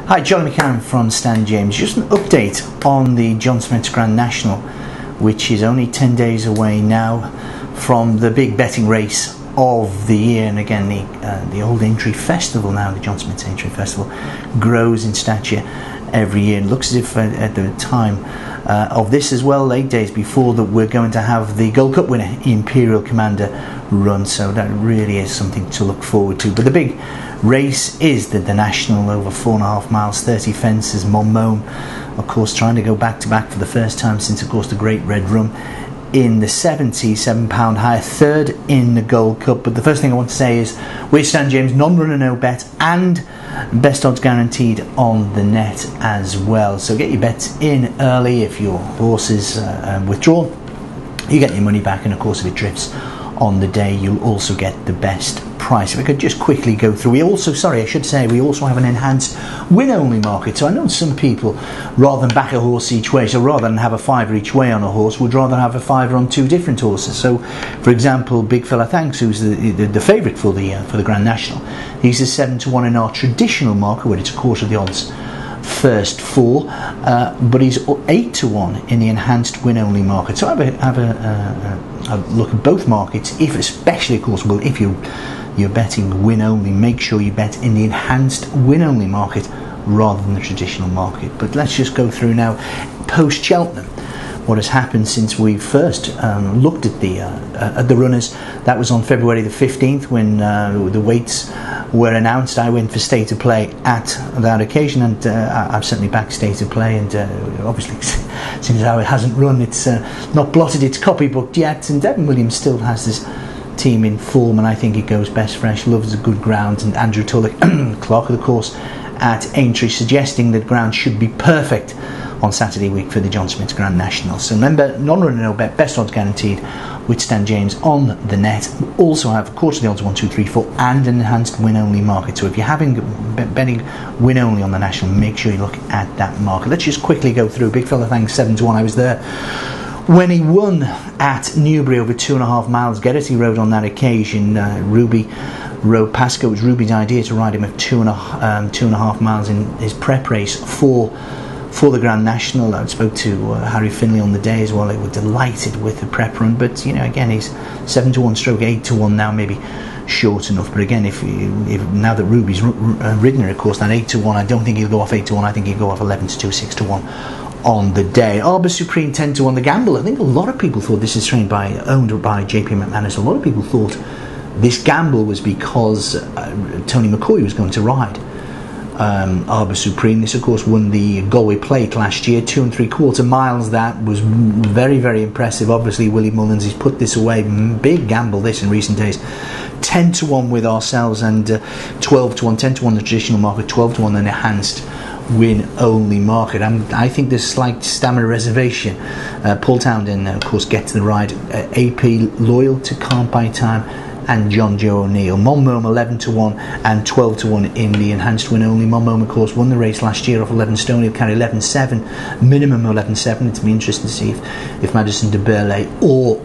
Hi, Johnny McCann from StanJames. Just an update on the John Smith's Grand National, which is only 10 days away now from the big betting race of the year. And again, the old Aintree Festival now, the John Smith's Aintree Festival, grows in stature every year. It looks as if at the time of this as well, 8 days before, that we're going to have the Gold Cup winner, Imperial Commander, run. So that really is something to look forward to. But the big race is the National, over 4.5 miles, 30 fences, Monmouth, of course, trying to go back to back for the first time since, of course, the Great Red Rum in the £77 higher, third in the Gold Cup. But the first thing I want to say is we're StanJames, non-runner, no bet, and best odds guaranteed on the net as well. So get your bets in early. If your horse is withdrawn, you get your money back, and of course if it drifts on the day, you'll also get the best price. If I could just quickly go through, we also have an enhanced win-only market. So I know some people, rather than back a horse each way, so rather than have a fiver each way on a horse, would rather have a fiver on two different horses. So, for example, Big Fella Thanks, who's the favourite for the Grand National, he's a 7-1 in our traditional market, where it's a quarter of the odds first four, but he's 8-1 in the enhanced win-only market. So have a look at both markets. If, especially, of course, well, if you're betting win-only, make sure you bet in the enhanced win-only market rather than the traditional market. But let's just go through now, post Cheltenham, what has happened since we first looked at the runners. That was on February the 15th when the weights were announced. I went for State of Play at that occasion, and I've certainly backed State of Play, and obviously since how it hasn't run, it's not blotted its copybook yet, and Devon Williams still has this team in form, and I think it goes best fresh, loves a good ground, and Andrew Tulloch, clerk of the course at Aintree, suggesting that ground should be perfect on Saturday week for the John Smith's Grand National. So remember, non-runner, no bet, best odds guaranteed with StanJames on the net. We also have, of course, the odds 1, 2, 3, 4 and an enhanced win-only market. So if you're betting win-only on the National, make sure you look at that market. Let's just quickly go through. Big Fella Thanks 7-1. I was there when he won at Newbury over 2.5 miles. Geraghty rode on that occasion. Ruby rode Pasco. It was Ruby's idea to ride him at 2.5 miles in his prep race for the Grand National. I spoke to Harry Finlay on the day as well. They were delighted with the prep run, but again, he's 7-1 stroke 8-1 now, maybe short enough. But again, if now that Ruby's ridden her, of course, that 8-1, I don't think he'll go off 8-1. I think he'll go off 11-2, 6-1 on the day. Arbor Supreme 10-1. The gamble, I think a lot of people thought, this is owned by JP McManus, a lot of people thought this gamble was because Tony McCoy was going to ride Arbor Supreme. This, of course, won the Galway Plate last year, 2 3/4 miles. That was very, very impressive. Obviously, Willie Mullins, he's put this away. Big gamble this in recent days. 10-1 with ourselves, and 12-1, 10-1 the traditional market, 12-1 the enhanced win-only market. I think there's slight stamina reservation. Paul Townsend, of course, gets the ride. AP Loyal to Can't Buy Time and John Joe O'Neill. Monmouth 11-1 and 12-1 in the enhanced win-only. Monmouth, of course, won the race last year off 11 stone. He'll carry 11.7, minimum 11.7. It's be interesting to see if Madison de Burley or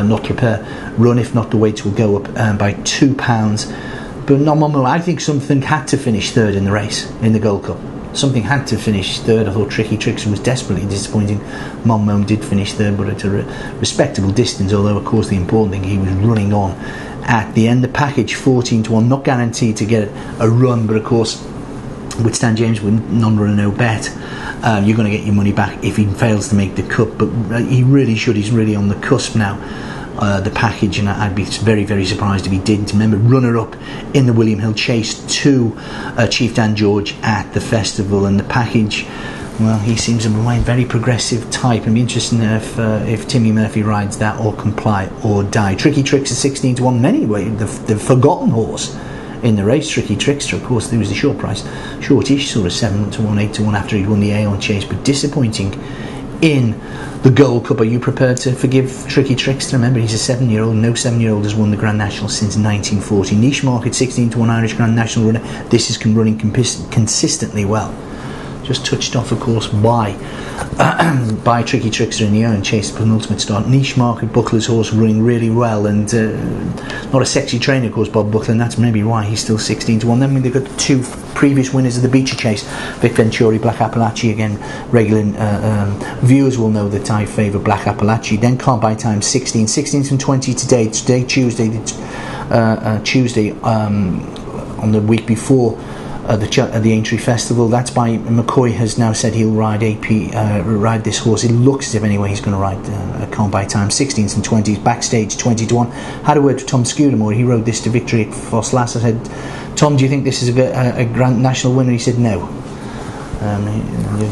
Notre Pere run. If not, the weights will go up by £2. But not Monmouth. I think something had to finish third in the race in the Gold Cup. Something had to finish third. I thought Tricky Tricks was desperately disappointing. Monmouth did finish third, but at a respectable distance, although, of course, the important thing, he was running on at the end. The package 14-1, not guaranteed to get a run, but of course, with StanJames, with non-runner, no bet, you're going to get your money back if he fails to make the cut. But he really should. He's really on the cusp now. The package, and I'd be very, very surprised if he didn't. Remember, runner-up in the William Hill Chase to Chief Dan George at the festival, and the package, well, he seems a very progressive type. It'd be interesting if Timmy Murphy rides that, or Comply or Die. Tricky Tricks is 16-1. Anyway, the forgotten horse in the race, Tricky Trickster, of course, there was the short price, shortish, sort of 7-1, 8-1 after he'd won the Aon Chase, but disappointing in the Gold Cup. Are you prepared to forgive Tricky Trickster? Remember, he's a 7-year-old. No 7-year-old has won the Grand National since 1940. Niche market, 16-1 Irish Grand National runner. This is running consistently well. just touched off, of course, by by Tricky Trickster in the air and chased the penultimate start. Niche Market, Buckler's horse, running really well, and not a sexy trainer, of course, Bob Buckler, and that's maybe why he's still 16-1. Then they've got the two previous winners of the Beecher Chase, Vic Venturi, Black Appalachie. Again, regular viewers will know that I favour Black Appalachie. Then Can't Buy Time 16th and 20 today Tuesday on the week before the Aintree Festival. That's by McCoy has now said he'll ride ride this horse. It looks as if anyway he's going to ride Can't Buy Time 16th and 20s, backstage 20-1. Had a word with Tom Scudamore. He rode this to victory at Fosslas. I said, Tom, do you think this is a Grand National winner? He said no.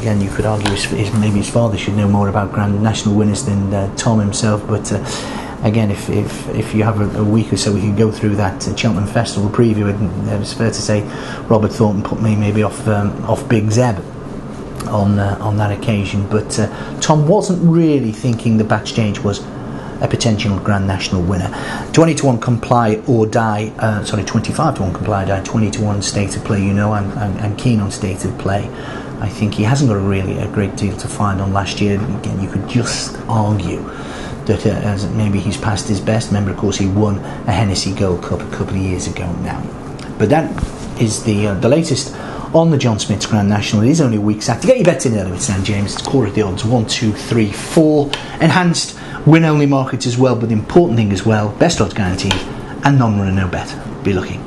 Again, you could argue maybe his father should know more about Grand National winners than Tom himself, but again, if you have a week or so, we can go through that Cheltenham Festival preview. It's fair to say Robert Thornton put me maybe off Big Zeb on that occasion, but Tom wasn't really thinking the backstage was a potential Grand National winner. 20-1 Comply or Die, 25-1 Comply or Die, 20-1 State of Play. You know, I'm keen on State of Play. I think he hasn't got a great deal to find on last year. Again, you could just argue that as maybe he's past his best. Remember, of course, he won a Hennessy Gold Cup a couple of years ago now. But that is the latest on the John Smith's Grand National. It is only a week's out. To get your bets in early with StanJames, it's core of the odds 1, 2, 3, 4. Enhanced win-only markets as well, but the important thing as well, best odds guaranteed and non-runner no bet. Be lucky.